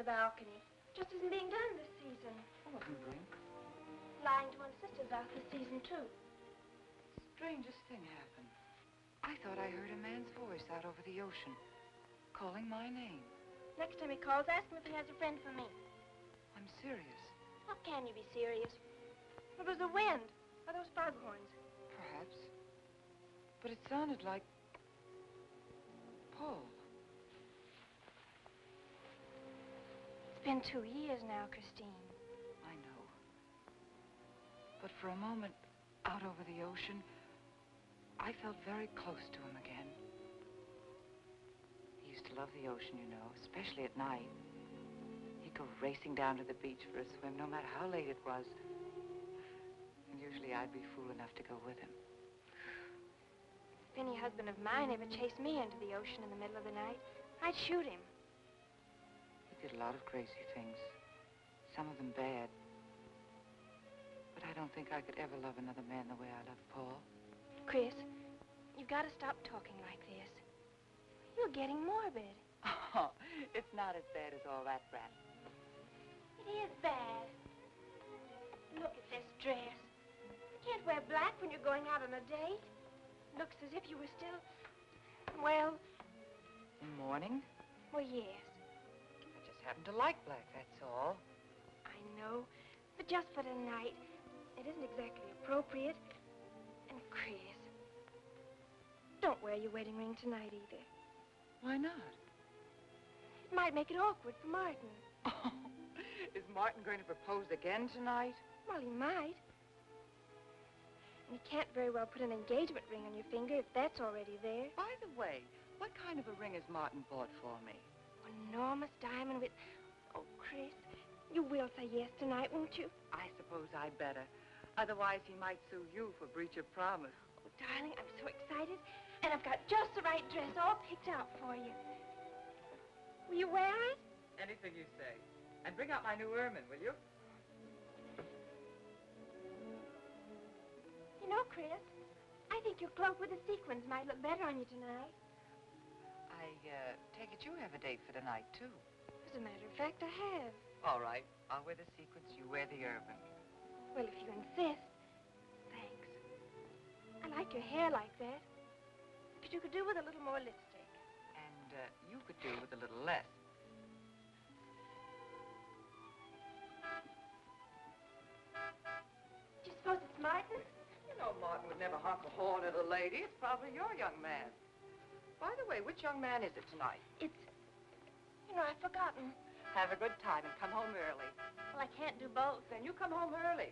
balcony. Just isn't being done this season. I wasn't drink. Lying to one's sisters out this season, too. Strangest thing happened. I thought I heard a man's voice out over the ocean, calling my name. Next time he calls, ask him if he has a friend for me. I'm serious. How can you be serious? It was the wind, or those foghorns. Perhaps. But it sounded like Paul. It's been 2 years now, Christine. I know. But for a moment, out over the ocean, I felt very close to him again. He used to love the ocean, you know, especially at night. He'd go racing down to the beach for a swim, no matter how late it was. And usually I'd be fool enough to go with him. If any husband of mine ever chased me into the ocean in the middle of the night, I'd shoot him. He did a lot of crazy things, some of them bad. But I don't think I could ever love another man the way I love Paul. Chris, you've got to stop talking like this. You're getting morbid. Oh, it's not as bad as all that, Brat. It is bad. Look at this dress. You can't wear black when you're going out on a date. Looks as if you were still, well... In mourning? Well, yes. I just happen to like black, that's all. I know, but just for tonight, it isn't exactly appropriate. And Chris, don't wear your wedding ring tonight either. Why not? It might make it awkward for Martin. Oh, is Martin going to propose again tonight? Well, he might. And you can't very well put an engagement ring on your finger if that's already there. By the way, what kind of a ring has Martin bought for me? An enormous diamond with... Oh, Chris, you will say yes tonight, won't you? I suppose I'd better. Otherwise, he might sue you for breach of promise. Oh, darling, I'm so excited. And I've got just the right dress all picked out for you. Will you wear it? Anything you say. And bring out my new ermine, will you? You know, Chris, I think your cloak with the sequins might look better on you tonight. I take it you have a date for tonight, too. As a matter of fact, I have. All right. I'll wear the sequins, you wear the ermine. Well, if you insist. Thanks. I like your hair like that. But you could do with a little more lipstick. And you could do with a little less. Do you suppose it's Martin? You know Martin would never honk a horn at a lady. It's probably your young man. By the way, which young man is it tonight? It's... You know, I've forgotten. Have a good time and come home early. Well, I can't do both. Then you come home early.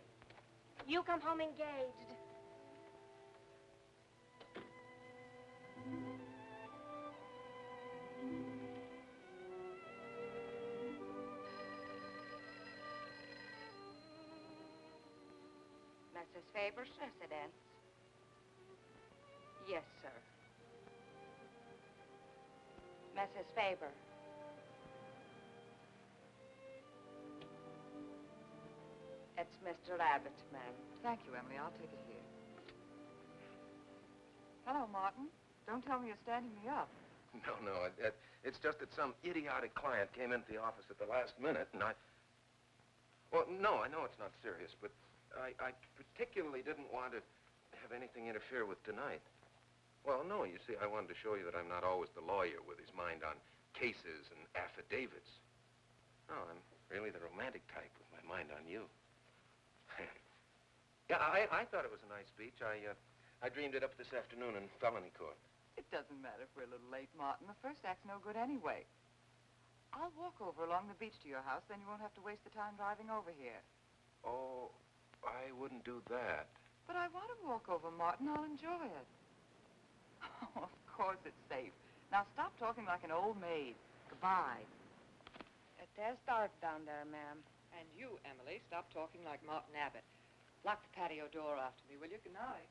You come home engaged. Mrs. Faber's residence? Yes, sir. Mrs. Faber. It's Mr. Abbott, ma'am. Thank you, Emily. I'll take it here. Hello, Martin. Don't tell me you're standing me up. No. It's just that some idiotic client came into the office at the last minute, and Well, no, I know it's not serious, but I particularly didn't want to have anything interfere with tonight. Well, no, you see, I wanted to show you that I'm not always the lawyer with his mind on cases and affidavits. No, I'm really the romantic type with my mind on you. Yeah, I thought it was a nice speech. I dreamed it up this afternoon in felony court. It doesn't matter if we're a little late, Martin. The first act's no good anyway. I'll walk over along the beach to your house, then you won't have to waste the time driving over here. Oh, I wouldn't do that. But I want to walk over, Martin. I'll enjoy it. Oh, of course it's safe. Now stop talking like an old maid. Goodbye. There's dark down there, ma'am. And you, Emily, stop talking like Martin Abbott. Lock the patio door after me, will you? Good night.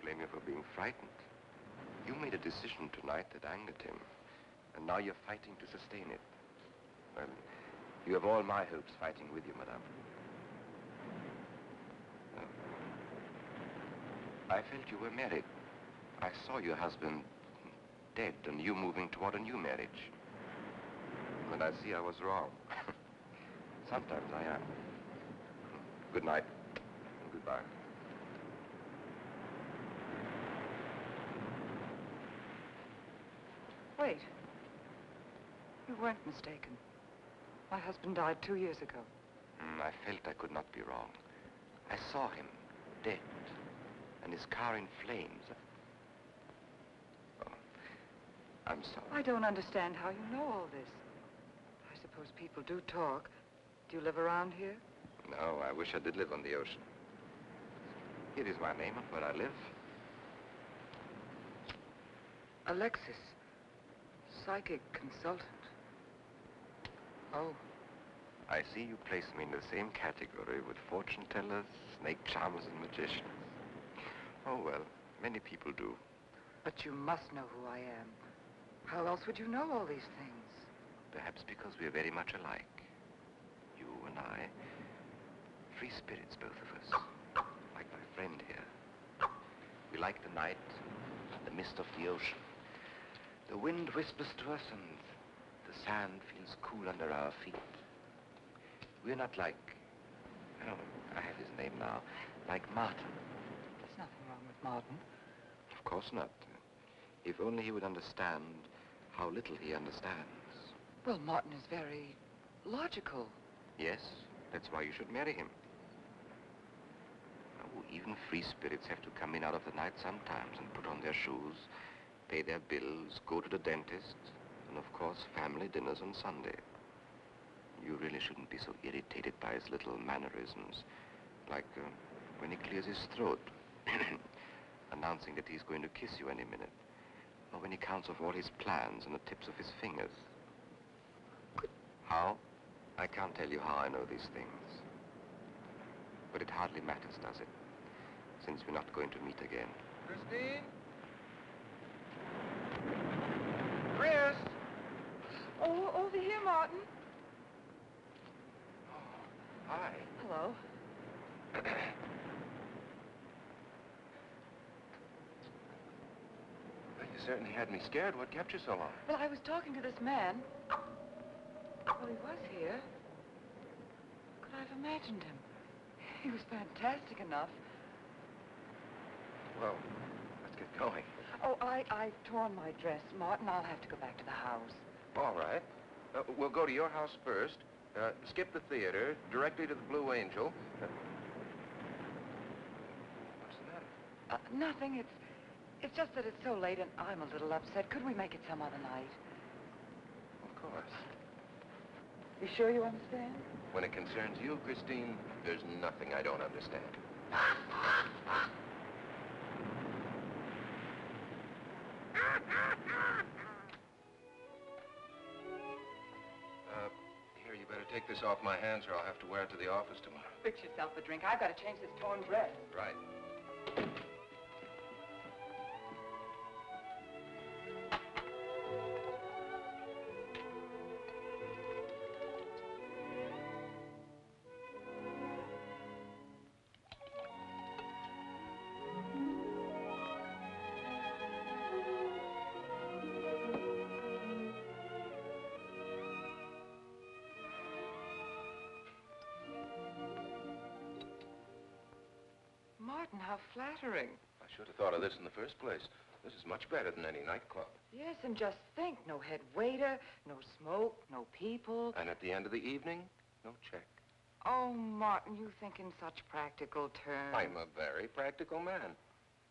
blame you for being frightened. You made a decision tonight that angered him, and now you're fighting to sustain it. Well, you have all my hopes fighting with you, madame. I felt you were married. I saw your husband dead and you moving toward a new marriage. And I see I was wrong. Sometimes I am. Good night. And goodbye. Wait. You weren't mistaken. My husband died 2 years ago. I felt I could not be wrong. I saw him dead and his car in flames. Oh, I'm sorry. I don't understand how you know all this. I suppose people do talk. Do you live around here? No, I wish I did live on the ocean. Here is my name and where I live. Alexis, psychic consultant. Oh. I see you place me in the same category with fortune tellers, snake charmers, and magicians. Oh, well, many people do. But you must know who I am. How else would you know all these things? Perhaps because we're very much alike. You and I. Free spirits, both of us. Like my friend here. We like the night, the mist of the ocean. The wind whispers to us and the sand feels cool under our feet. We're not like, oh, I have his name now, like Martin. There's nothing wrong with Martin. Of course not. If only he would understand how little he understands. Well, Martin is very logical. Yes, that's why you should marry him. Oh, even free spirits have to come in out of the night sometimes and put on their shoes, pay their bills, go to the dentist, and of course, family dinners on Sunday. You really shouldn't be so irritated by his little mannerisms, like when he clears his throat, announcing that he's going to kiss you any minute, or when he counts off all his plans on the tips of his fingers. How? I can't tell you how I know these things. But it hardly matters, does it? Since we're not going to meet again. Christine? Chris? Oh, over here, Martin. Hi. Hello. Well, you certainly had me scared. What kept you so long? Well, I was talking to this man. Well, he was here. Could I have imagined him? He was fantastic enough. Well, let's get going. Oh, I've torn my dress, Martin. I'll have to go back to the house. All right. We'll go to your house first. Skip the theater, directly to the Blue Angel. What's the matter? Nothing. It's just that it's so late and I'm a little upset. Could we make it some other night? Of course. You sure you understand? When it concerns you, Christine, there's nothing I don't understand. Here, you better take this off my hands or I'll have to wear it to the office tomorrow. Fix yourself a drink. I've got to change this torn dress. Right. Martin, how flattering. I should have thought of this in the first place. This is much better than any nightclub. Yes, and just think, no head waiter, no smoke, no people. And at the end of the evening, no check. Oh, Martin, you think in such practical terms. I'm a very practical man.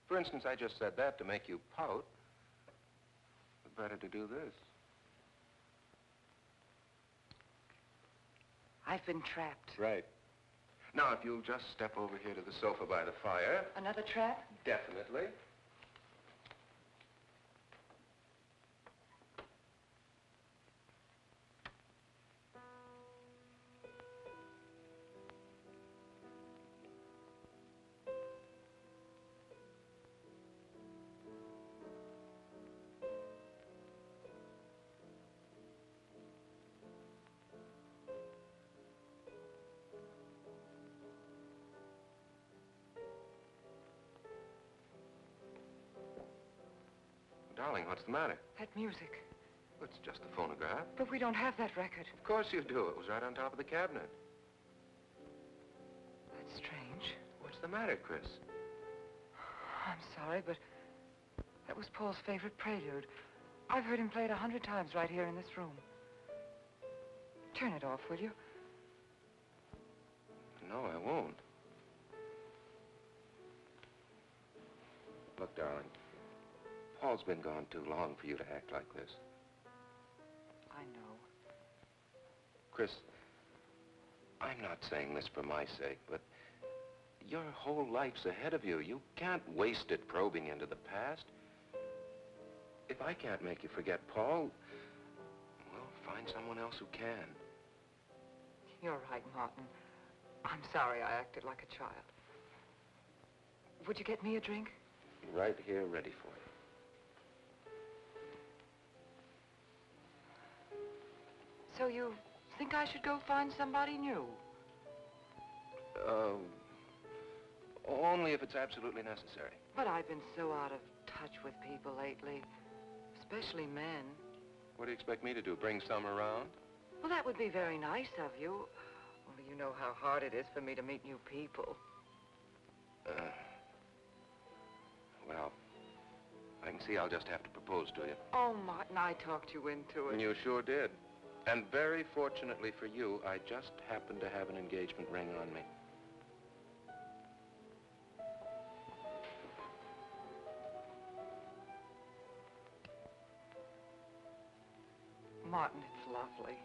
For instance, I just said that to make you pout. But better to do this. I've been trapped. Right. Now, if you'll just step over here to the sofa by the fire. Another trap? Definitely. Darling, what's the matter? That music. It's just a phonograph. But we don't have that record. Of course you do. It was right on top of the cabinet. That's strange. What's the matter, Chris? I'm sorry, but that was Paul's favorite prelude. I've heard him play it 100 times right here in this room. Turn it off, will you? No, I won't. Look, darling, Paul's been gone too long for you to act like this. I know. Chris, I'm not saying this for my sake, but your whole life's ahead of you. You can't waste it probing into the past. If I can't make you forget Paul, well, find someone else who can. You're right, Martin. I'm sorry I acted like a child. Would you get me a drink? Right here, ready for you. So you think I should go find somebody new? Only if it's absolutely necessary. But I've been so out of touch with people lately, especially men. What do you expect me to do, bring some around? Well, that would be very nice of you. Only you know how hard it is for me to meet new people. Well, I can see I'll just have to propose to you. Oh, Martin, I talked you into it. You sure did. And very fortunately for you, I just happened to have an engagement ring on me. Martin, it's lovely.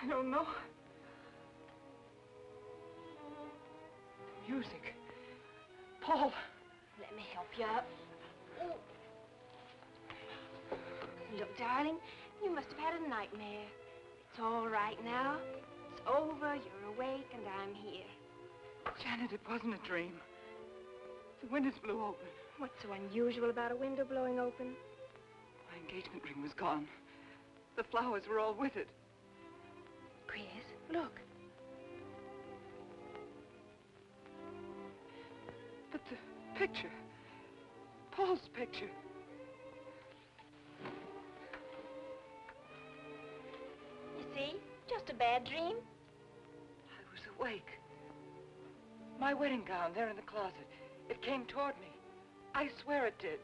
I don't know. Music. Paul. Let me help you up. Oh. Look, darling, you must have had a nightmare. It's all right now. It's over, you're awake, and I'm here. Janet, it wasn't a dream. The windows blew open. What's so unusual about a window blowing open? My engagement ring was gone. The flowers were all with it. Chris, look. But the picture. Paul's picture. You see? Just a bad dream. I was awake. My wedding gown there in the closet. It came toward me. I swear it did.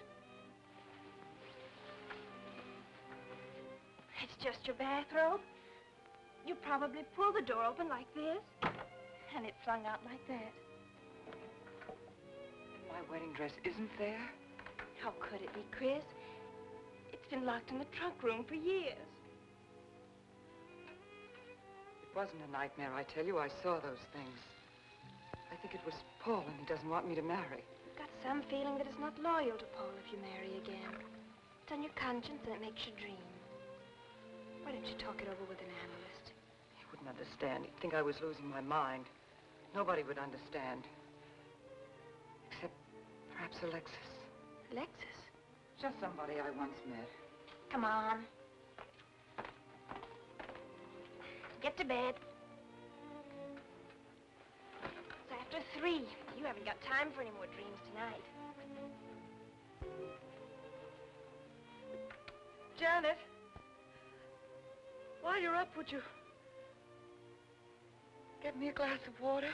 It's just your bathrobe. You probably pulled the door open like this, and it flung out like that. And my wedding dress isn't there? How could it be, Chris? It's been locked in the trunk room for years. It wasn't a nightmare, I tell you. I saw those things. I think it was Paul, and he doesn't want me to marry. You've got some feeling that it's not loyal to Paul if you marry again. It's on your conscience, and it makes you dream. Why don't you talk it over with an analyst? He wouldn't understand. He'd think I was losing my mind. Nobody would understand. Except perhaps Alexis. Alexis? Just somebody I once met. Come on. Get to bed. It's after 3. You haven't got time for any more dreams tonight. Janet, while you're up, would you get me a glass of water?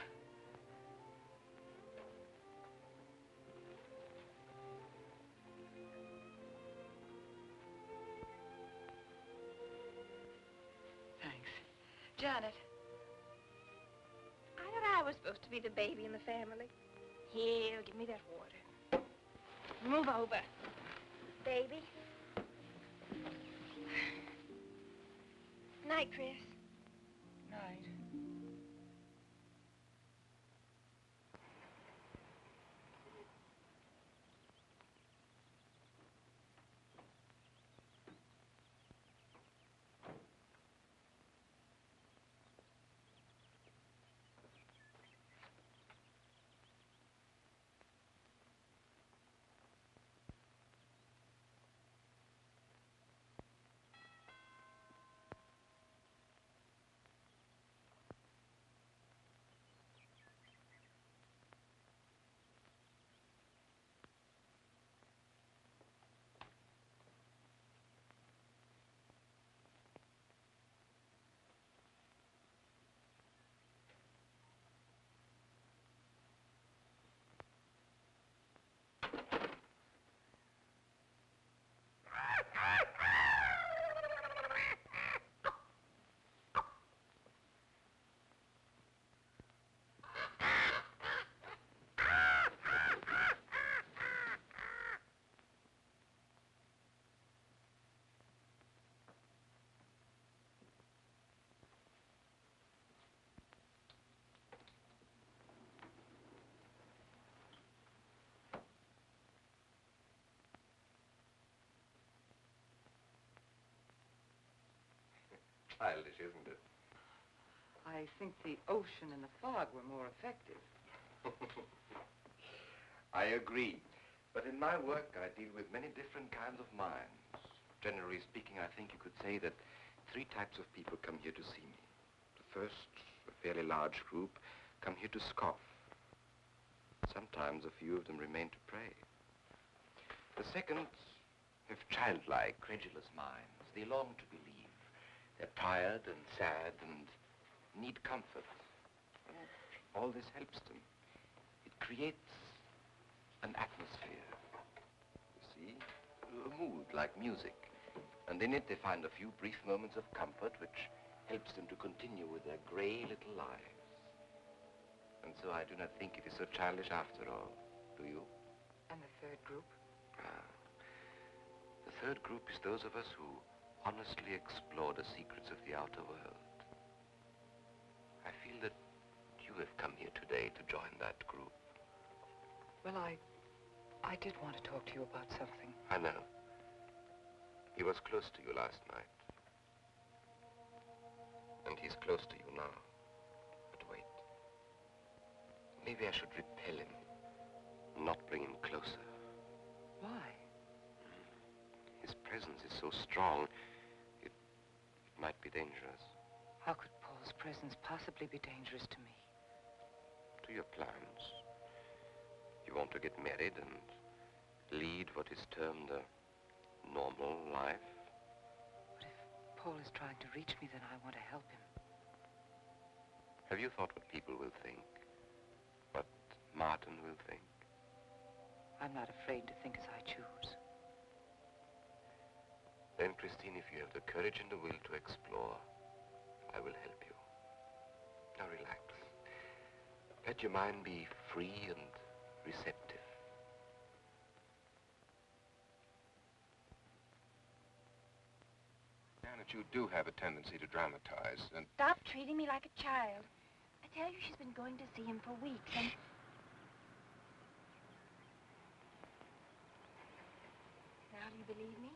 Thanks. Janet. I thought I was supposed to be the baby in the family. Here, give me that water. Move over. Baby. Night, Chris. Night. Childish, isn't it? I think the ocean and the fog were more effective. I agree. But in my work, I deal with many different kinds of minds. Generally speaking, I think you could say that 3 types of people come here to see me. The first, a fairly large group, come here to scoff. Sometimes a few of them remain to pray. The second have childlike, credulous minds. They long to believe. They're tired and sad and need comfort. And all this helps them. It creates an atmosphere. You see? A mood like music. And in it they find a few brief moments of comfort which helps them to continue with their gray little lives. And so I do not think it is so childish after all. Do you? And the third group? The third group is those of us who honestly explore the secrets of the outer world. I feel that you have come here today to join that group. Well, I did want to talk to you about something. I know. He was close to you last night. And he's close to you now. But wait. Maybe I should repel him. Not bring him closer. Why? His presence is so strong, it might be dangerous. How could Paul's presence possibly be dangerous to me? To your plans. You want to get married and lead what is termed a normal life. But if Paul is trying to reach me, then I want to help him. Have you thought what people will think? What Martin will think? I'm not afraid to think as I choose. Then, Christine, if you have the courage and the will to explore, I will help you. Now relax. Let your mind be free and receptive. Janet, you do have a tendency to dramatize, and... Stop treating me like a child. I tell you, she's been going to see him for weeks, and... Now, do you believe me?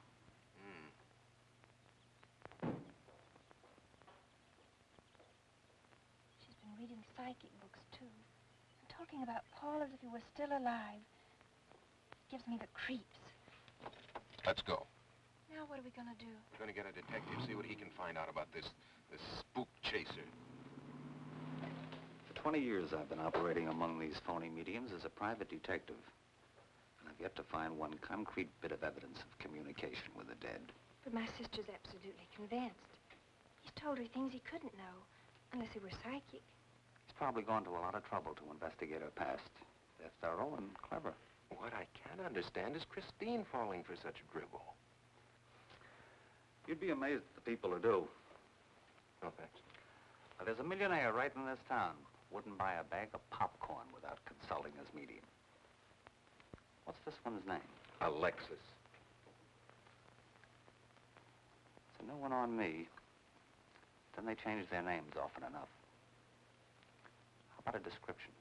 She's been reading psychic books, too. And talking about Paul as if he were still alive. It gives me the creeps. Let's go. Now, what are we going to do? We're going to get a detective, see what he can find out about this spook chaser. For 20 years, I've been operating among these phony mediums as a private detective. And I've yet to find one concrete bit of evidence of communication with the dead. But my sister's absolutely convinced. He's told her things he couldn't know, unless he were psychic. He's probably gone to a lot of trouble to investigate her past. They're thorough and clever. What I can't understand is Christine falling for such drivel. You'd be amazed at the people who do. No, thanks. Well, there's a millionaire right in this town. Wouldn't buy a bag of popcorn without consulting his medium. What's this one's name? Alexis. It's a new one on me. Then they change their names often enough. How about a description?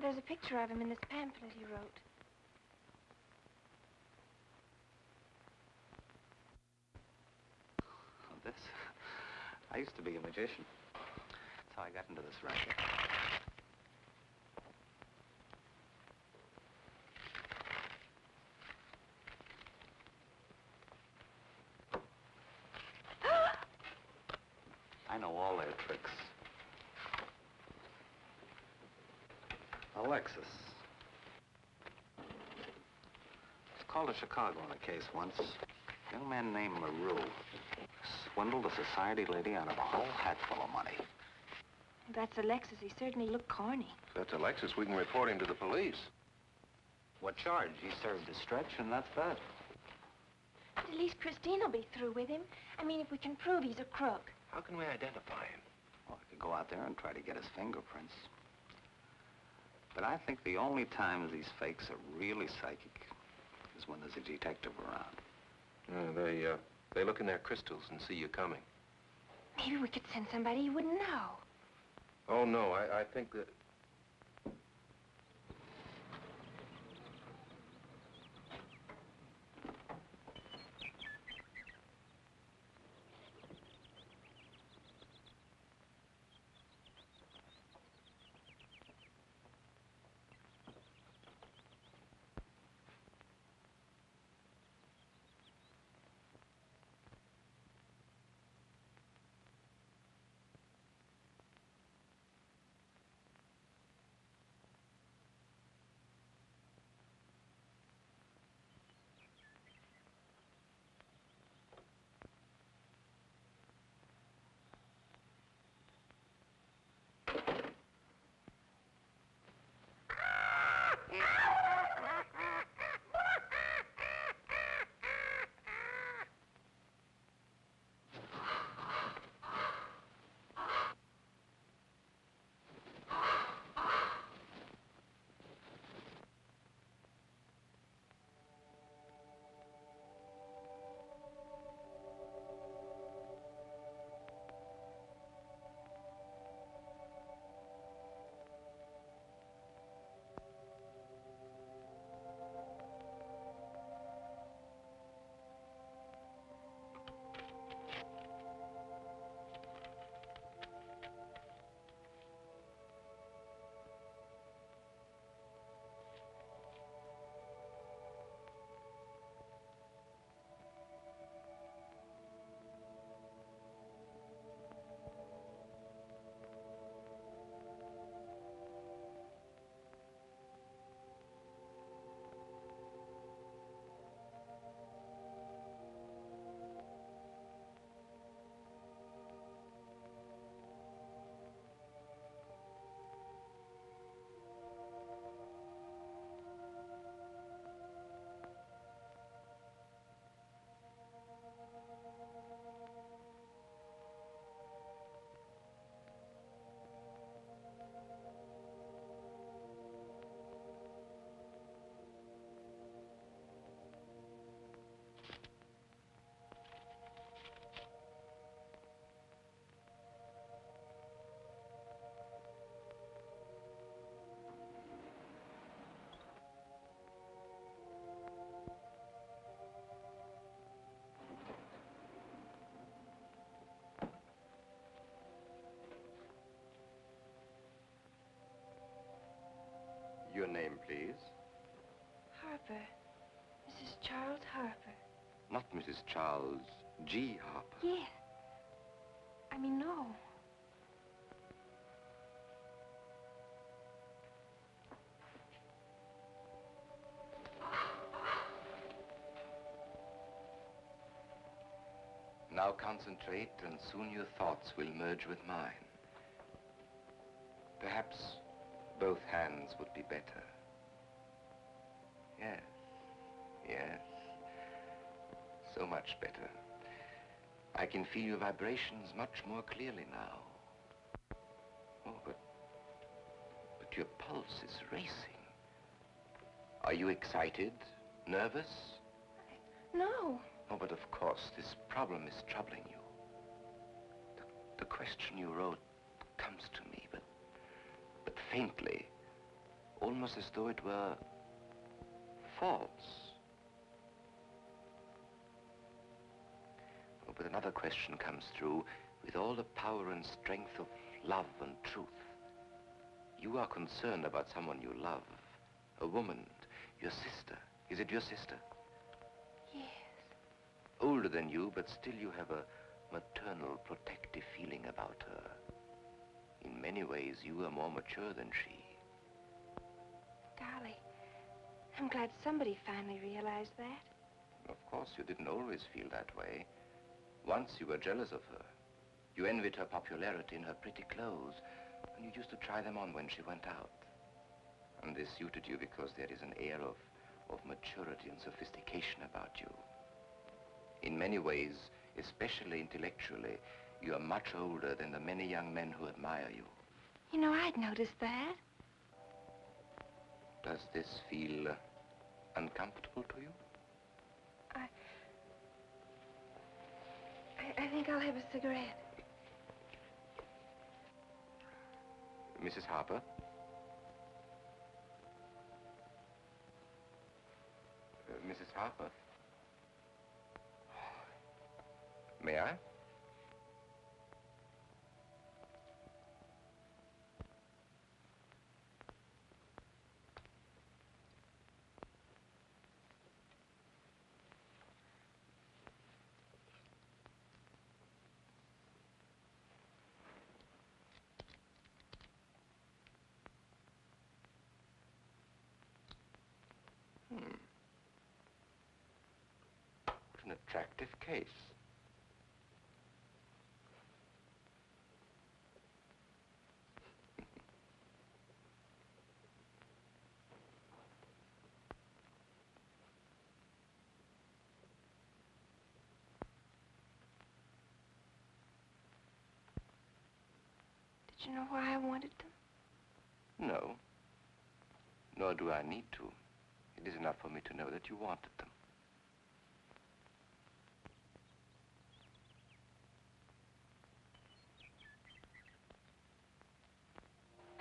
There's a picture of him in this pamphlet he wrote. This? I used to be a magician. That's how I got into this racket. I know all their tricks. Alexis. It's called to Chicago on a case once. A young man named LaRue swindled a society lady out of a whole hatful of money. That's Alexis. He certainly looked corny. If that's Alexis, we can report him to the police. What charge? He served his stretch, and that's that. But at least Christine will be through with him. I mean, if we can prove he's a crook. How can we identify him? Well, I could go out there and try to get his fingerprints. But I think the only times these fakes are really psychic is when there's a detective around. They look in their crystals and see you coming. Maybe we could send somebody you wouldn't know. Oh, no, I think that... Mrs. Charles G. Harper? Yes. I mean, no. Now concentrate, and soon your thoughts will merge with mine. Perhaps both hands would be better. Yes, yes. So much better. I can feel your vibrations much more clearly now. Oh, but your pulse is racing. Are you excited? Nervous? No. Oh, but of course, this problem is troubling you. The question you wrote comes to me, but faintly, almost as though it were false. Oh, but another question comes through with all the power and strength of love and truth. You are concerned about someone you love, a woman, your sister. Is it your sister? Yes. Older than you, but still you have a maternal, protective feeling about her. In many ways, you are more mature than she. Golly, I'm glad somebody finally realized that. Of course, you didn't always feel that way. Once you were jealous of her. You envied her popularity in her pretty clothes, and you used to try them on when she went out. And this suited you because there is an air of maturity and sophistication about you. In many ways, especially intellectually, you are much older than the many young men who admire you. You know, I'd noticed that. Does this feel uncomfortable to you? I think I'll have a cigarette. Mrs. Harper? Mrs. Harper? May I? What an attractive case. Did you know why I wanted them? No. Nor do I need to. It is enough for me to know that you wanted them.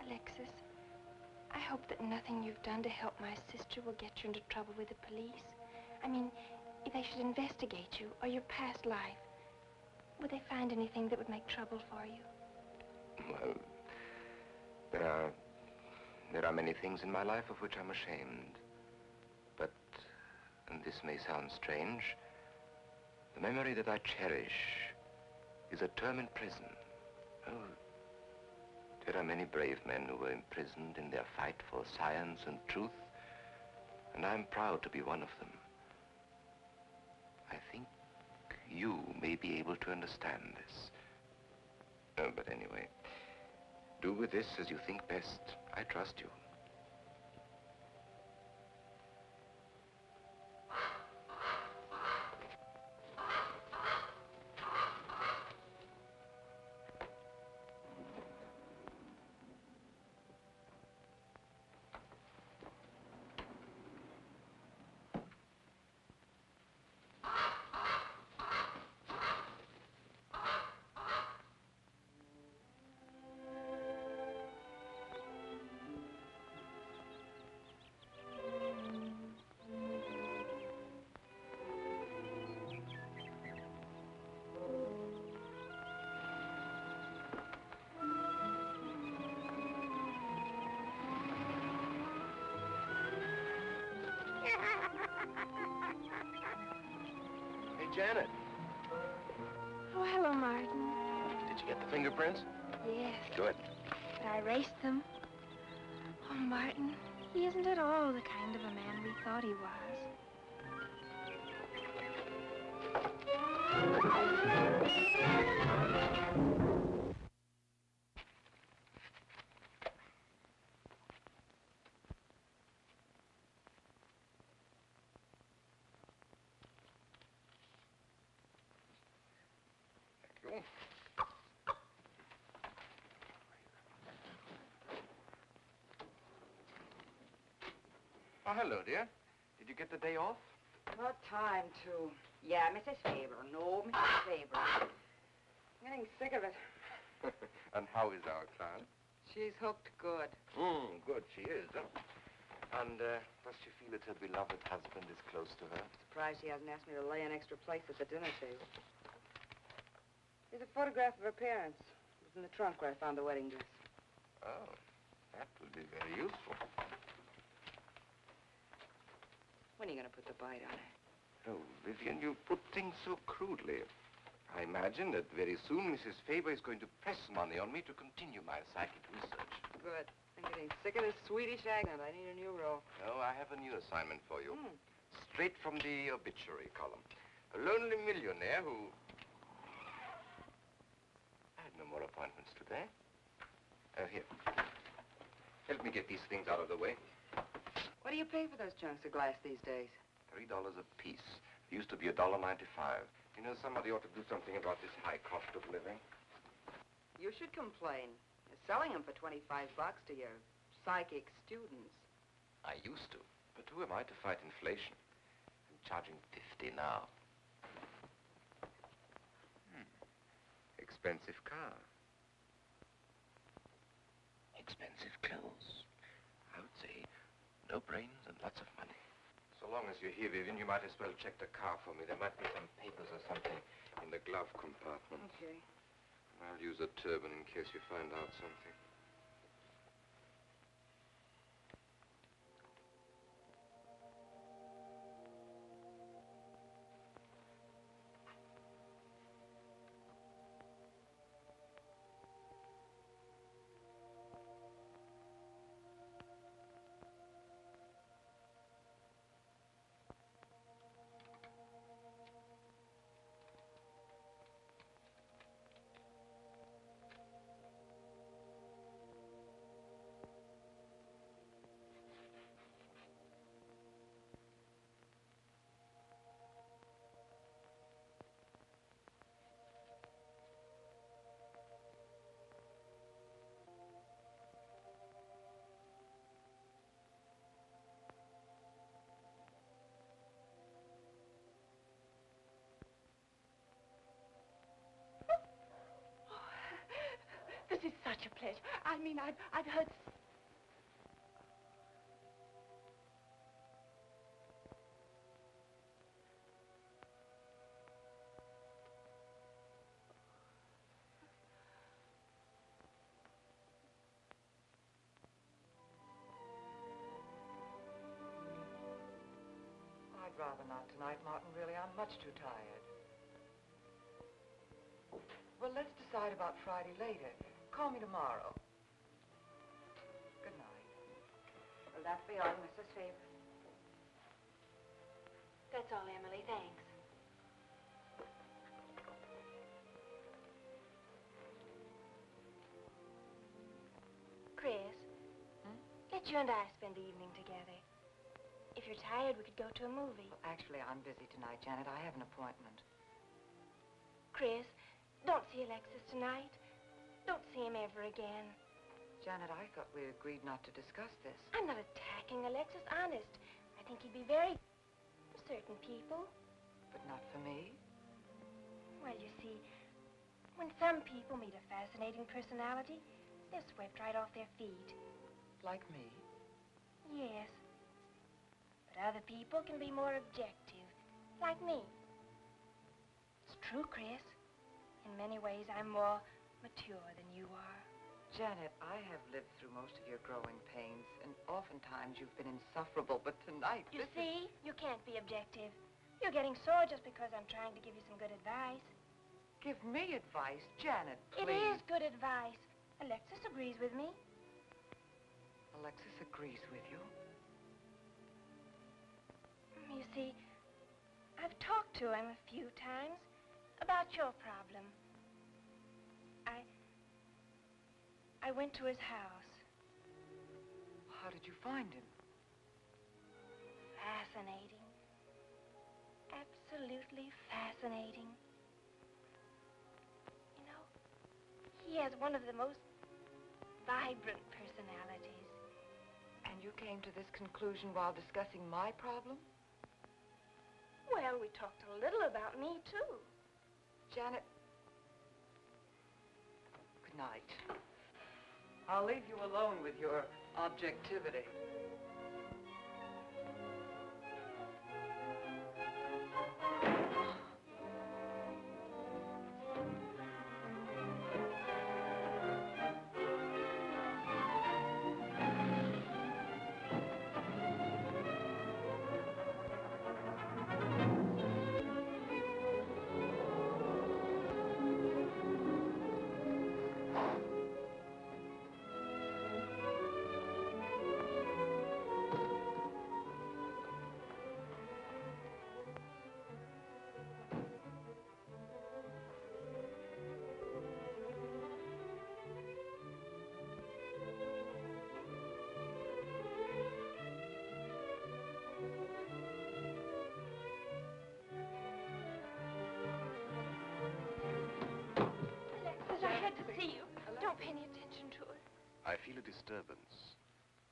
Alexis, I hope that nothing you've done to help my sister will get you into trouble with the police. I mean, if they should investigate you or your past life, would they find anything that would make trouble for you? Well, there are many things in my life of which I'm ashamed. But, and this may sound strange, the memory that I cherish is a term in prison. Oh, there are many brave men who were imprisoned in their fight for science and truth, and I'm proud to be one of them. I think you may be able to understand this. Oh, but anyway, do with this as you think best. I trust you. Janet. Oh, hello, Martin. Did you get the fingerprints? Yes, Good. but I erased them. Oh, Martin, he isn't at all the kind of a man we thought he was. Thank you. Oh, hello, dear. Did you get the day off? What time to? Yeah, Mrs. Faber. No, Mrs. Faber. I'm getting sick of it. And how is our client? She's hooked good. Good, she is. Huh? And does she feel that her beloved husband is close to her? Surprised she hasn't asked me to lay an extra place at the dinner table. Here's a photograph of her parents. It was in the trunk where I found the wedding dress. Oh, that would be very useful. When are you going to put the bite on it? Oh, Vivian, you put things so crudely. I imagine that very soon Mrs. Faber is going to press money on me to continue my psychic research. Good. I'm getting sick of this Swedish accent. I need a new role. Oh, I have a new assignment for you. Straight from the obituary column. A lonely millionaire who... I had no more appointments today. Here. Help me get these things out of the way. What do you pay for those chunks of glass these days? $3 a piece. It used to be $1.95. You know, somebody ought to do something about this high cost of living. You should complain. You're selling them for 25 bucks to your psychic students. I used to. But who am I to fight inflation? I'm charging 50 now. Expensive car. Expensive clothes. I would say no brains and lots of money. So long as you're here, Vivian, you might as well check the car for me. There might be some papers or something in the glove compartment. Okay. I'll use a turban in case you find out something. This is such a pleasure. I mean, I've heard... I'd rather not tonight, Martin, really. I'm much too tired. Well, let's decide about Friday later. Call me tomorrow. Good night. Will that be all, Mrs. Faber? That's all, Emily. Thanks. Chris, let you and I spend the evening together. If you're tired, we could go to a movie. Well, actually, I'm busy tonight, Janet. I have an appointment. Chris, don't see Alexis tonight. Don't see him ever again. Janet, I thought we agreed not to discuss this. I'm not attacking Alexis, honest. I think he'd be very... for certain people. But not for me? Well, you see, when some people meet a fascinating personality, they're swept right off their feet. Like me? Yes. But other people can be more objective, like me. It's true, Chris. In many ways, I'm more mature than you are. Janet, I have lived through most of your growing pains, and oftentimes you've been insufferable, but tonight... You see, you can't be objective. You're getting sore just because I'm trying to give you some good advice. Give me advice, Janet, please. It is good advice. Alexis agrees with me. Alexis agrees with you? You see, I've talked to him a few times about your problem. I went to his house. How did you find him? Fascinating. Absolutely fascinating. You know, he has one of the most vibrant personalities. And you came to this conclusion while discussing my problem? Well, we talked a little about me, too. Janet, good night. I'll leave you alone with your objectivity. I feel a disturbance.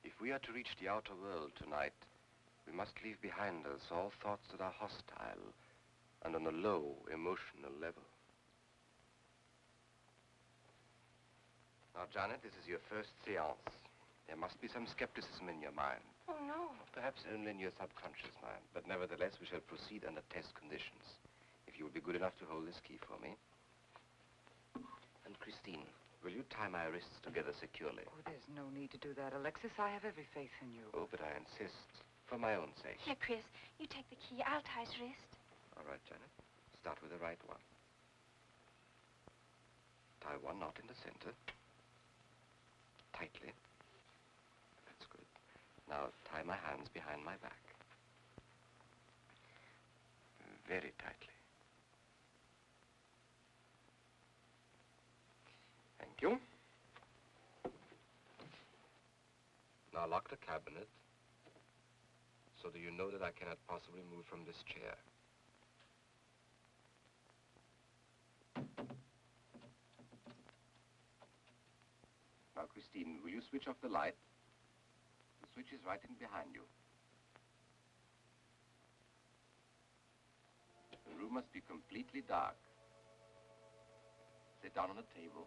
If we are to reach the outer world tonight, we must leave behind us all thoughts that are hostile and on a low emotional level. Now, Janet, this is your first seance. There must be some skepticism in your mind. Oh, no. Perhaps only in your subconscious mind, but nevertheless, we shall proceed under test conditions. If you will be good enough to hold this key for me. And Christine, will you tie my wrists together securely? Oh, there's no need to do that, Alexis. I have every faith in you. Oh, but I insist, for my own sake. Here, Chris, you take the key. I'll tie his wrist. All right, Janet. Start with the right one. Tie one knot in the center. Tightly. That's good. Now, tie my hands behind my back. Very tightly. Thank you. Now lock the cabinet so that you know that I cannot possibly move from this chair. Now, Christine, will you switch off the light? The switch is right in behind you. The room must be completely dark. Sit down on a table.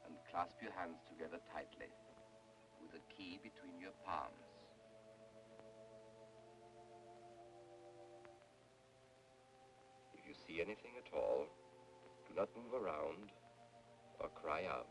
And clasp your hands together tightly, with the key between your palms. If you see anything at all, do not move around or cry out.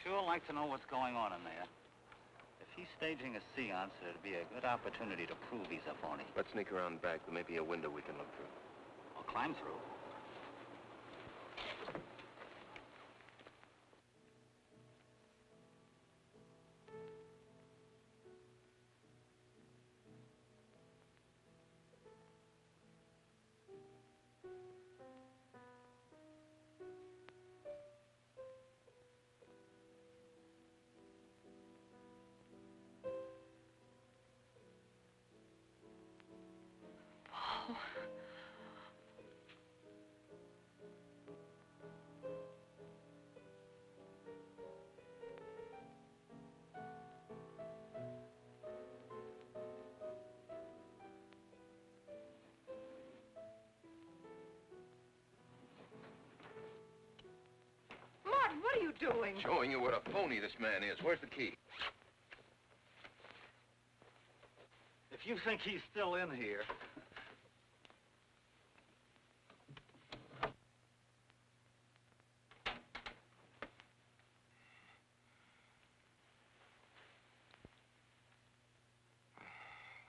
Sure like to know what's going on in there. If he's staging a seance, it'd be a good opportunity to prove he's a phony. Let's sneak around back. There may be a window we can look through. Or climb through. Martin, what are you doing? Showing you what a phony this man is. Where's the key? If you think he's still in here...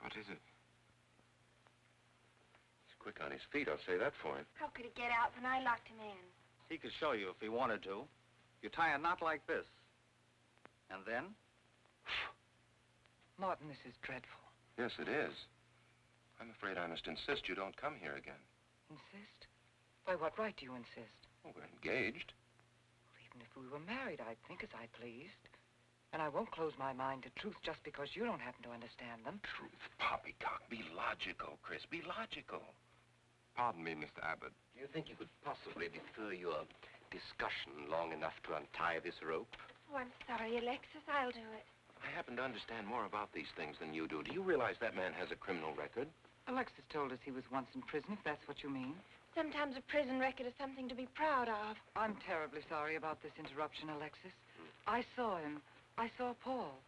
What is it? He's quick on his feet, I'll say that for him. How could he get out when I locked him in? He could show you if he wanted to. You tie a knot like this. And then? Martin, this is dreadful. Yes, it is. I'm afraid I must insist you don't come here again. Insist? By what right do you insist? Well, we're engaged. Well, even if we were married, I'd think as I pleased. And I won't close my mind to truth just because you don't happen to understand them. Truth, poppycock. Be logical, Chris. Be logical. Pardon me, Mr. Abbott. Do you think you could possibly defer your discussion long enough to untie this rope? Oh, I'm sorry, Alexis. I'll do it. I happen to understand more about these things than you do. Do you realize that man has a criminal record? Alexis told us he was once in prison, if that's what you mean. Sometimes a prison record is something to be proud of. I'm terribly sorry about this interruption, Alexis. I saw him. I saw Paul.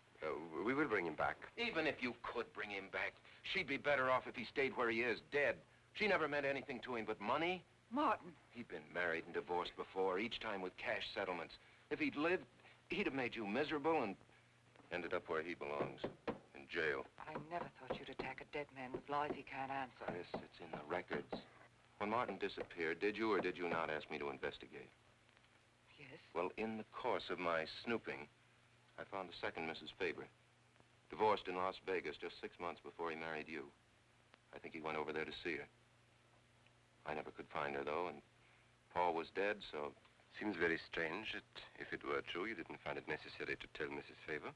We will bring him back. Even if you could bring him back, she'd be better off if he stayed where he is, dead. She never meant anything to him but money. Martin. He'd been married and divorced before, each time with cash settlements. If he'd lived, he'd have made you miserable and ended up where he belongs, in jail. I never thought you'd attack a dead man with lies he can't answer. Yes, it's in the records. When Martin disappeared, did you or did you not ask me to investigate? Yes? Well, in the course of my snooping, I found a second Mrs. Faber, divorced in Las Vegas just 6 months before he married you. I think he went over there to see her. I never could find her, though, and Paul was dead, so... Seems very strange that if it were true, you didn't find it necessary to tell Mrs. Faber.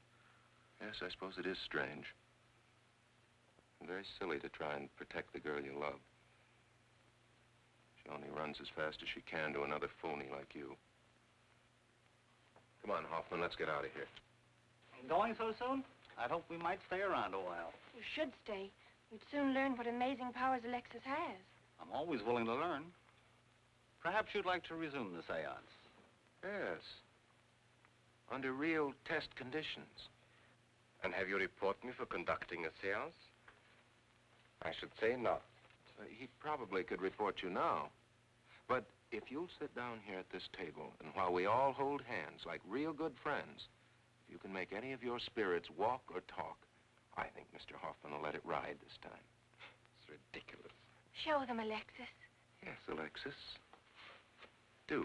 Yes, I suppose it is strange. And very silly to try and protect the girl you love. She only runs as fast as she can to another phony like you. Come on, Hoffman, let's get out of here. Going so soon? I'd hope we might stay around a while. You should stay. You'd soon learn what amazing powers Alexis has. I'm always willing to learn. Perhaps you'd like to resume the seance. Yes. Under real test conditions. And have you report me for conducting a seance? I should say not. He probably could report you now. But if you'll sit down here at this table, and while we all hold hands like real good friends, if you can make any of your spirits walk or talk, I think Mr. Hoffman will let it ride this time. It's ridiculous. Show them, Alexis. Yes, Alexis. Do.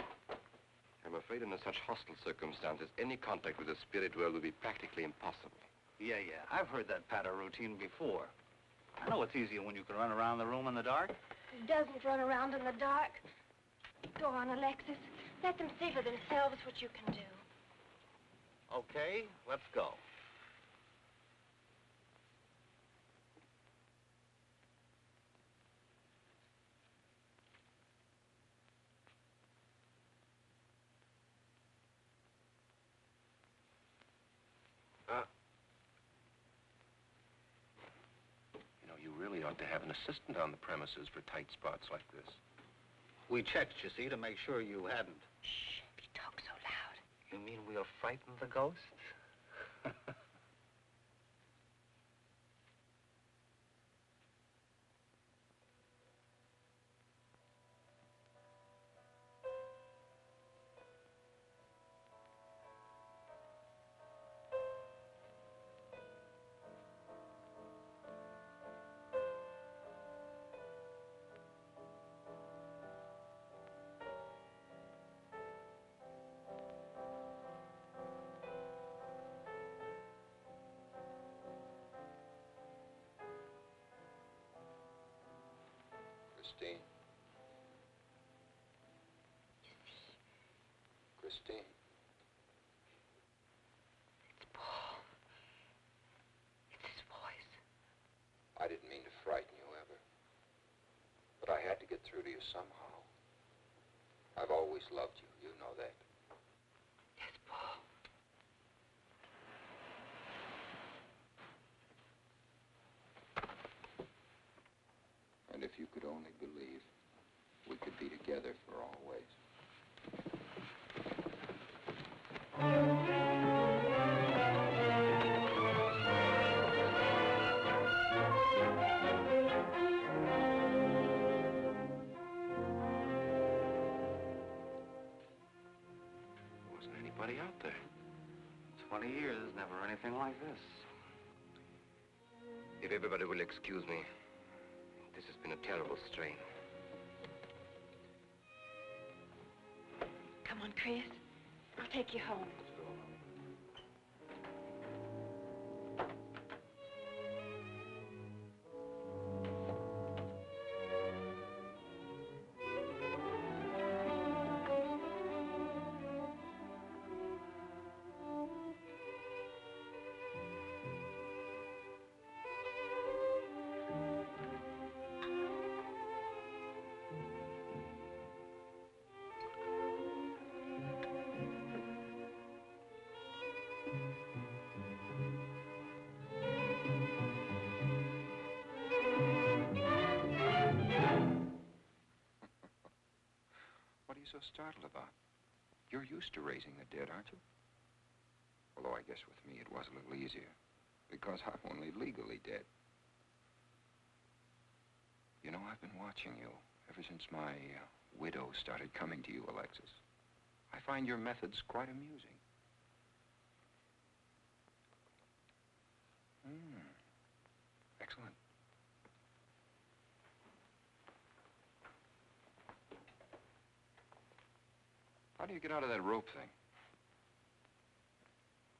I'm afraid under such hostile circumstances, any contact with the spirit world will be practically impossible. Yeah. I've heard that patter routine before. I know it's easier when you can run around the room in the dark. Who doesn't run around in the dark? Go on, Alexis. Let them see for themselves what you can do. Okay, let's go. You really ought to have an assistant on the premises for tight spots like this. We checked, you see, to make sure you hadn't. Shh, don't talk so loud. You mean we'll frighten the ghosts? Christine. Christine. It's Paul. It's his voice. I didn't mean to frighten you ever. But I had to get through to you somehow. I've always loved you. You know that. Yes, Paul. And if you could only believe, we could be together for always. Wasn't anybody out there. 20 years, never anything like this. If everybody will excuse me, this has been a terrible strain. Come on, Chris. I'll take you home. What are you so startled about? You're used to raising the dead, aren't you? Although I guess with me it was a little easier, because I'm only legally dead. You know, I've been watching you ever since my widow started coming to you, Alexis. I find your methods quite amusing. Excellent. How do you get out of that rope thing?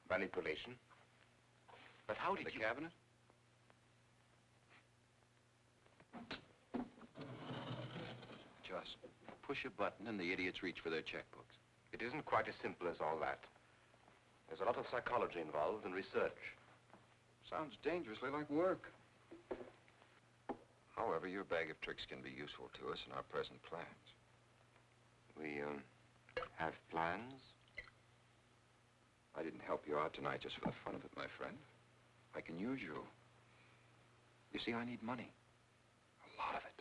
Manipulation. But how did The you... cabinet? Just push a button and the idiots reach for their checkbooks. It isn't quite as simple as all that. There's a lot of psychology involved and research. Sounds dangerously like work. However, your bag of tricks can be useful to us in our present plans. We, have plans? I didn't help you out tonight just for the fun of it, my friend. I can use you. You see, I need money. A lot of it.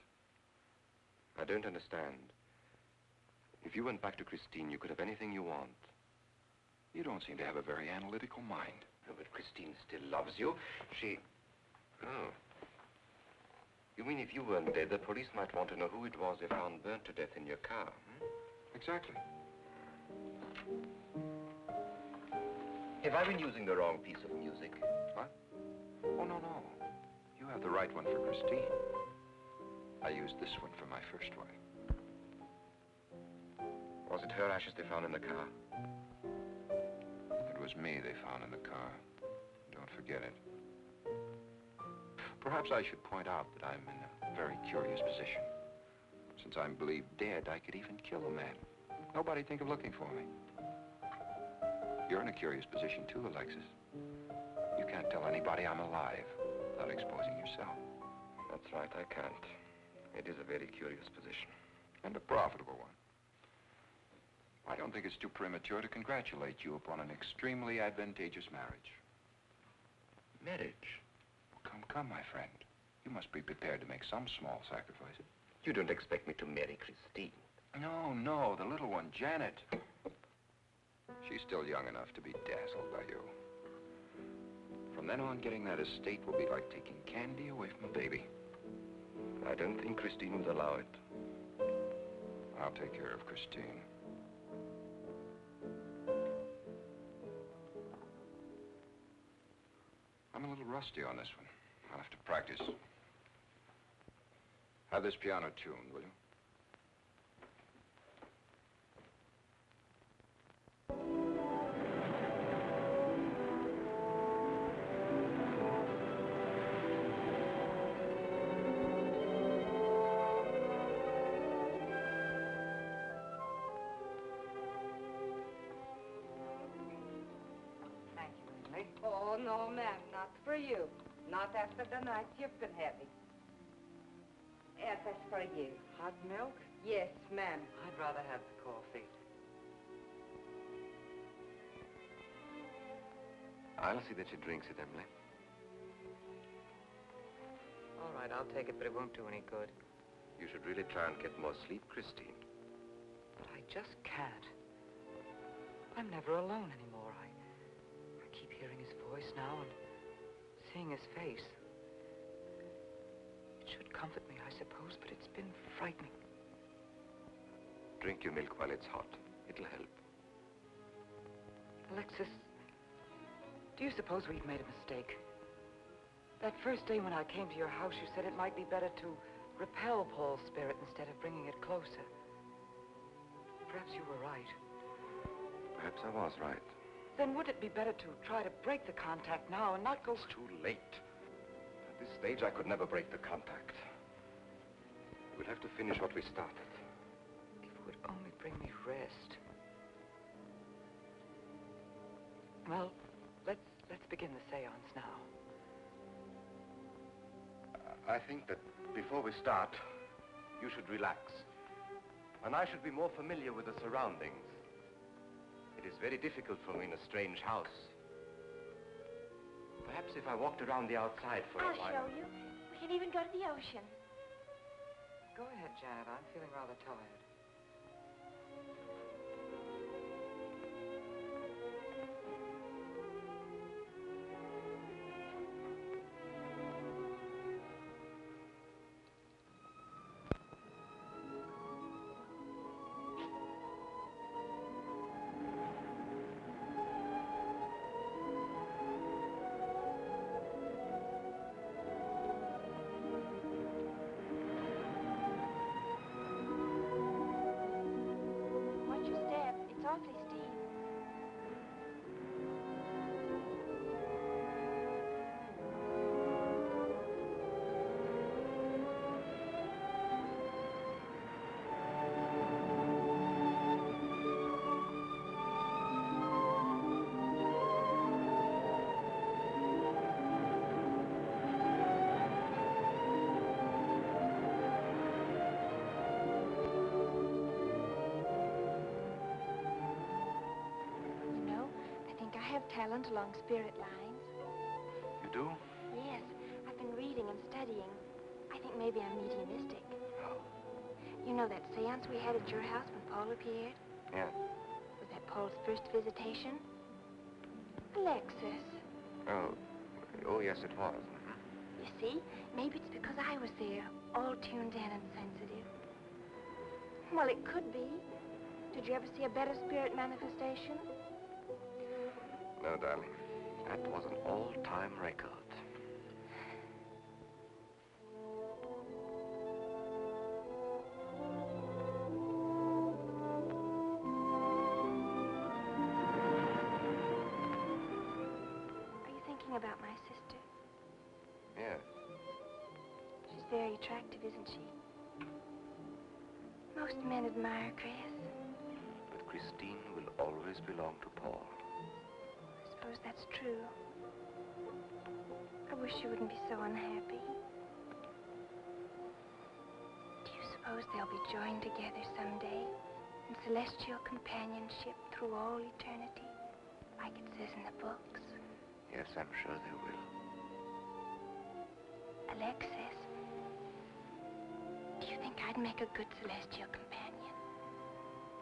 I don't understand. If you went back to Christine, you could have anything you want. You don't seem to have a very analytical mind. No, but Christine still loves you. She... Oh. You mean if you weren't dead, the police might want to know who it was they found burnt to death in your car, hmm? Exactly. Have I been using the wrong piece of music? What? Oh, no. You have the right one for Christine. I used this one for my first wife. Was it her ashes they found in the car? It was me they found in the car. Don't forget it. Perhaps I should point out that I'm in a very curious position. Since I'm believed dead, I could even kill a man. Nobody'd think of looking for me. You're in a curious position too, Alexis. You can't tell anybody I'm alive without exposing yourself. That's right, I can't. It is a very curious position. And a profitable one. I don't think it's too premature to congratulate you upon an extremely advantageous marriage. Marriage? Come, my friend. You must be prepared to make some small sacrifices. You don't expect me to marry Christine? No, the little one, Janet. She's still young enough to be dazzled by you. From then on, getting that estate will be like taking candy away from a baby. I don't think Christine would allow it. I'll take care of Christine. I'm a little rusty on this one. I'll have to practice. Have this piano tuned, will you? no, ma'am, not for you. Not after the night you've been having. Yes, that's for you. Hot milk? Yes, ma'am. I'd rather have the coffee. I'll see that she drinks it, Emily. All right, I'll take it, but it won't do any good. You should really try and get more sleep, Christine. But I just can't. I'm never alone anymore. I keep hearing his voice now and seeing his face. It should comfort me, I suppose, but it's been frightening. Drink your milk while it's hot. It'll help. Alexis, do you suppose we've made a mistake? That first day when I came to your house, you said it might be better to repel Paul's spirit instead of bringing it closer. Perhaps you were right. Perhaps I was right. Then would it be better to try to break the contact now and not go... It's too late. At this stage, I could never break the contact. We'll have to finish what we started. If it would only bring me rest. Well, let's begin the seance now. I think that before we start, you should relax. And I should be more familiar with the surroundings. It is very difficult for me in a strange house. Perhaps if I walked around the outside for a while... I'll show you. We can even go to the ocean. Go ahead, Janet. I'm feeling rather tired. Awfully steep. Talent along spirit lines. You do? Yes, I've been reading and studying. I think maybe I'm mediumistic. Oh. You know that seance we had at your house when Paul appeared? Yeah. Was that Paul's first visitation? Alexis. Oh, yes, it was. Mm-hmm. You see, maybe it's because I was there, all tuned in and sensitive. Well, it could be. Did you ever see a better spirit manifestation? No, darling. That was an all-time record. Are you thinking about my sister? Yes. She's very attractive, isn't she? Most men admire Chris. But Christine will always belong to Paul. I suppose that's true. I wish you wouldn't be so unhappy. Do you suppose they'll be joined together someday in celestial companionship through all eternity, like it says in the books? Yes, I'm sure they will. Alexis, do you think I'd make a good celestial companion?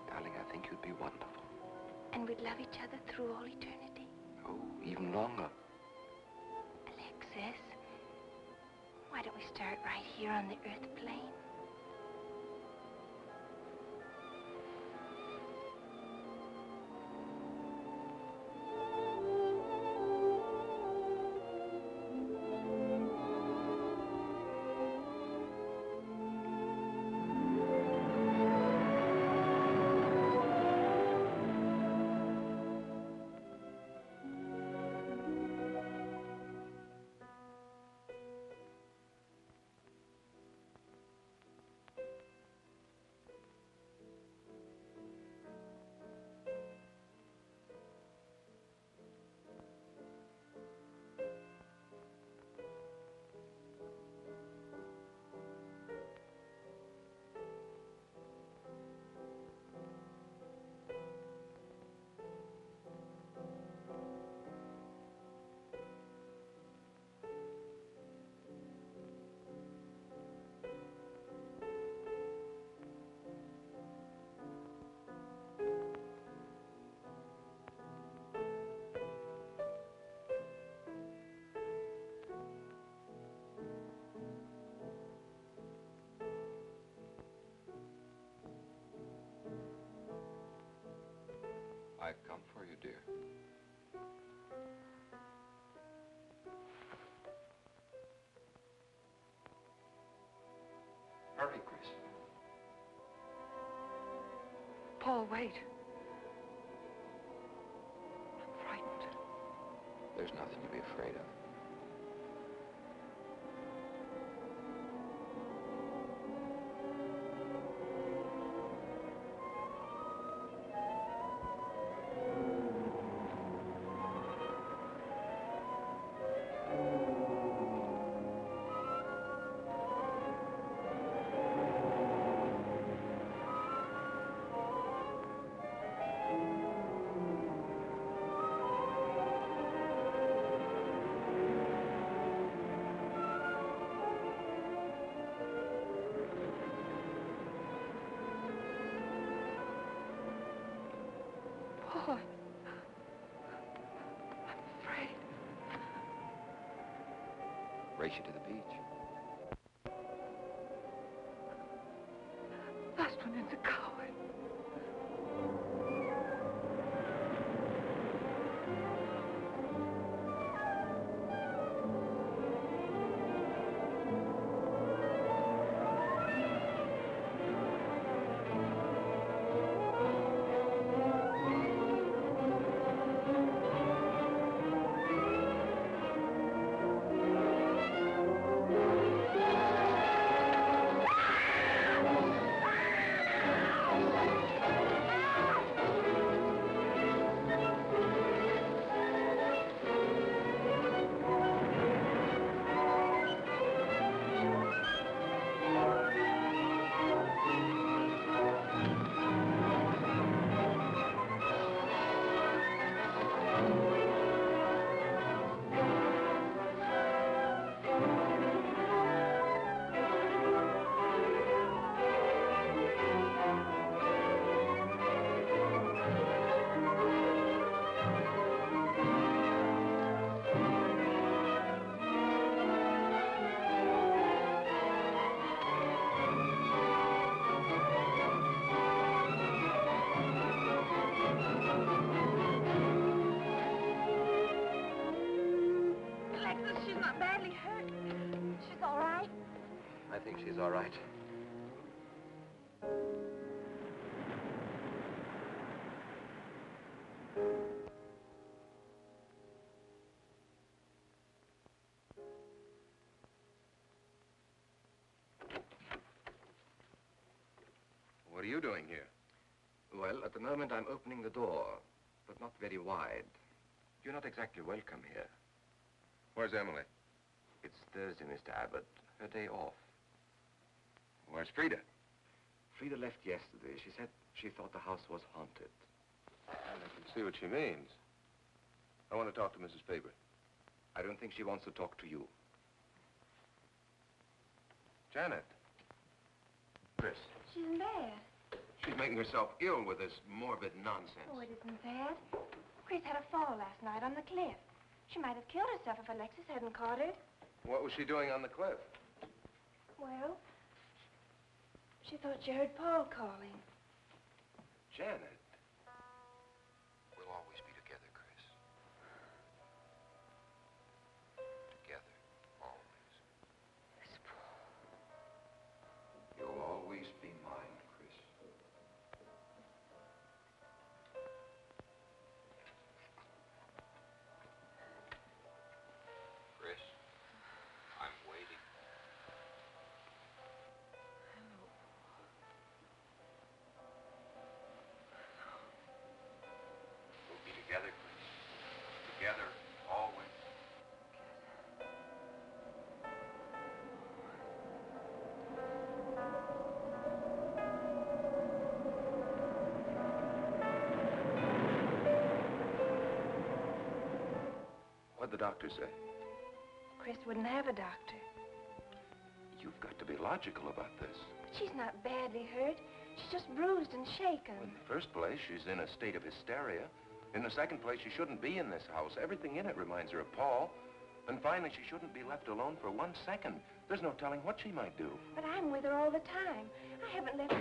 Darling, I think you'd be wonderful. And we'd love each other through all eternity? Oh, even longer. Alexis, why don't we start right here on the earth plane? I've come for you, dear. Hurry, Chris. Paul, wait. I'm frightened. There's nothing to be afraid of. Paul, I'm afraid. Race you to the beach. Last one in's a coward. Alexis, she's not badly hurt. She's all right. I think she's all right. What are you doing here? Well, at the moment I'm opening the door, but not very wide. You're not exactly welcome here. Where's Emily? It's Thursday, Mr. Abbott. Her day off. Where's Frida? Frida left yesterday. She said she thought the house was haunted. I can see what she means. I want to talk to Mrs. Faber. I don't think she wants to talk to you. Janet. Chris. She's in bed. She's making herself ill with this morbid nonsense. Oh, it isn't bad. Chris had a fall last night on the cliff. She might have killed herself if Alexis hadn't caught her. What was she doing on the cliff? Well, she thought she heard Paul calling. Janet. We'll always be together, Chris. Together, always. This Paul. You'll always be mine, Chris. Chris, I'm waiting. We'll be together, Chris. Together, always. What'd the doctor say? Chris wouldn't have a doctor. You've got to be logical about this. But she's not badly hurt. She's just bruised and shaken. In the first place, she's in a state of hysteria. In the second place, she shouldn't be in this house. Everything in it reminds her of Paul. And finally, she shouldn't be left alone for 1 second. There's no telling what she might do. But I'm with her all the time. I haven't left...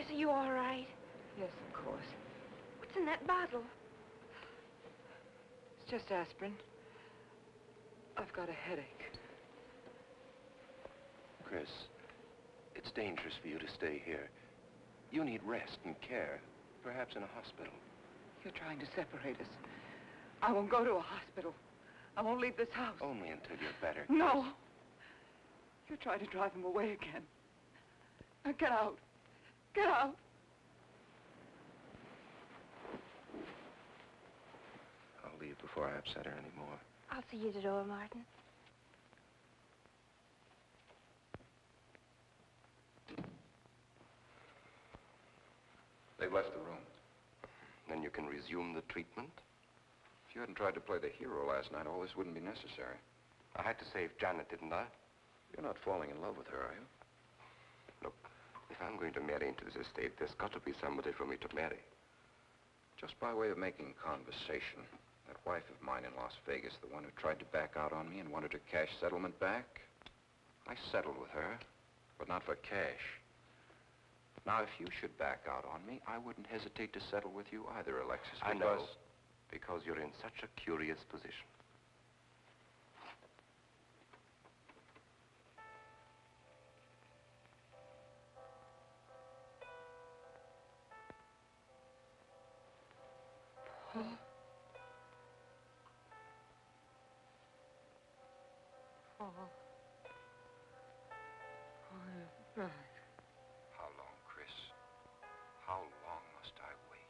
Chris, are you all right? Yes, of course. What's in that bottle? It's just aspirin. I've got a headache. Chris, it's dangerous for you to stay here. You need rest and care, perhaps in a hospital. You're trying to separate us. I won't go to a hospital. I won't leave this house. Only until you're better. No. You're trying to drive him away again. Now get out. Get out. I'll leave before I upset her anymore. I'll see you at the door, Martin. They've left the room. Then you can resume the treatment? If you hadn't tried to play the hero last night, all this wouldn't be necessary. I had to save Janet, didn't I? You're not falling in love with her, are you? Look, if I'm going to marry into this estate, there's got to be somebody for me to marry. Just by way of making conversation, that wife of mine in Las Vegas, the one who tried to back out on me and wanted her cash settlement back, I settled with her, but not for cash. Now, if you should back out on me, I wouldn't hesitate to settle with you either, Alexis, I know, because you're in such a curious position. How long, Chris? How long must I wait?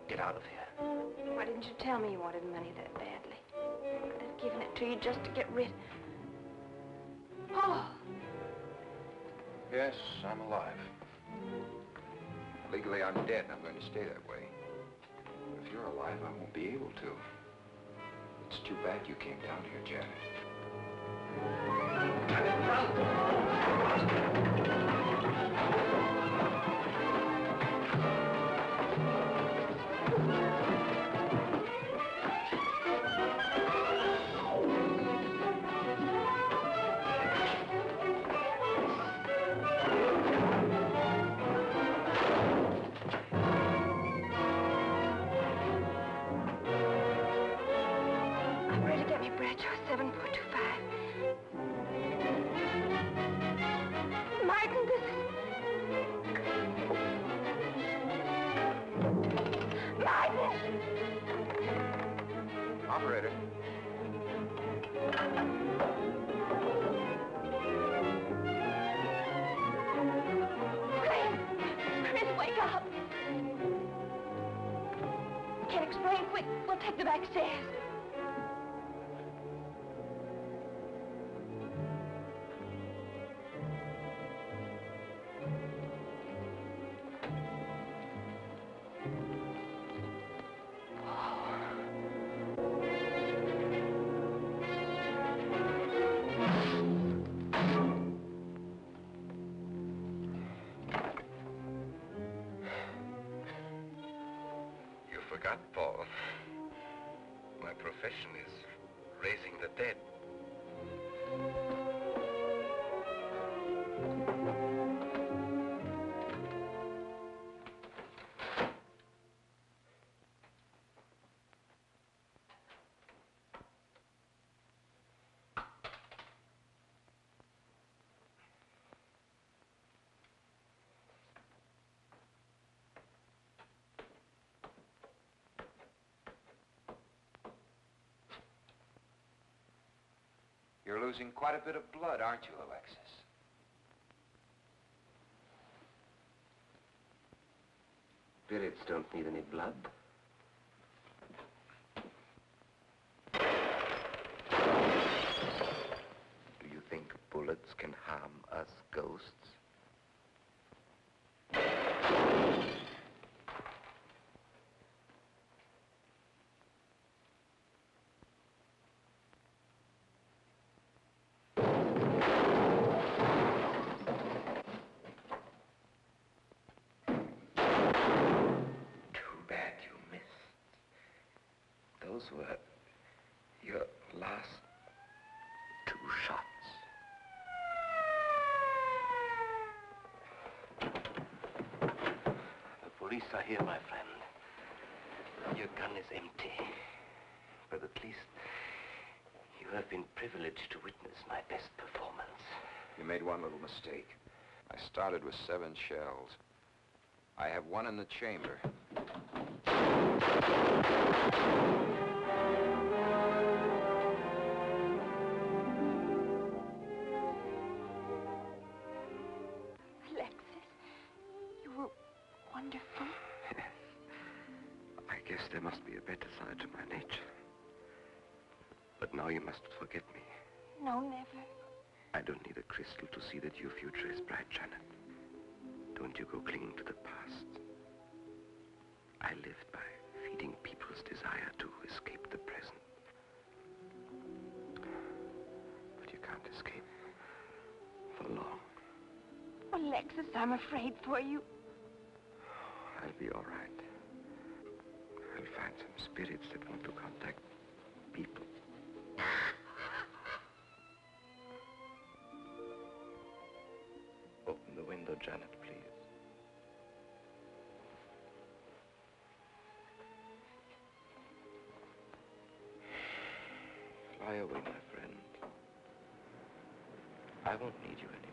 Get out of here. Why didn't you tell me you wanted money that badly? I'd have given it to you just to get rid... Paul! Yes, I'm alive. Legally, I'm dead, and I'm going to stay that way. But if you're alive, I won't be able to. It's too bad you came down here, Janet. Operator. Chris, wake up. Can't explain. Quick, we'll take the back stairs. Forgot, Paul. My profession is raising the dead. You're losing quite a bit of blood, aren't you, Alexis? Spirits don't need any blood. Do you think bullets can harm us ghosts? Those were your last 2 shots. The police are here, my friend. Your gun is empty. But at least you have been privileged to witness my best performance. You made one little mistake. I started with 7 shells. I have 1 in the chamber. Alexis, you were wonderful. Yes. I guess there must be a better side to my nature. But now you must forget me. No, never. I don't need a crystal to see that your future is bright, Janet. Don't you go clinging to the past. I lived by feeding people's desire to escape the present. But you can't escape for long. Alexis, I'm afraid for you. I'll be all right. I'll find some spirits that want to contact people. Open the window, Janet, please. Fly away, my friend. I won't need you anymore.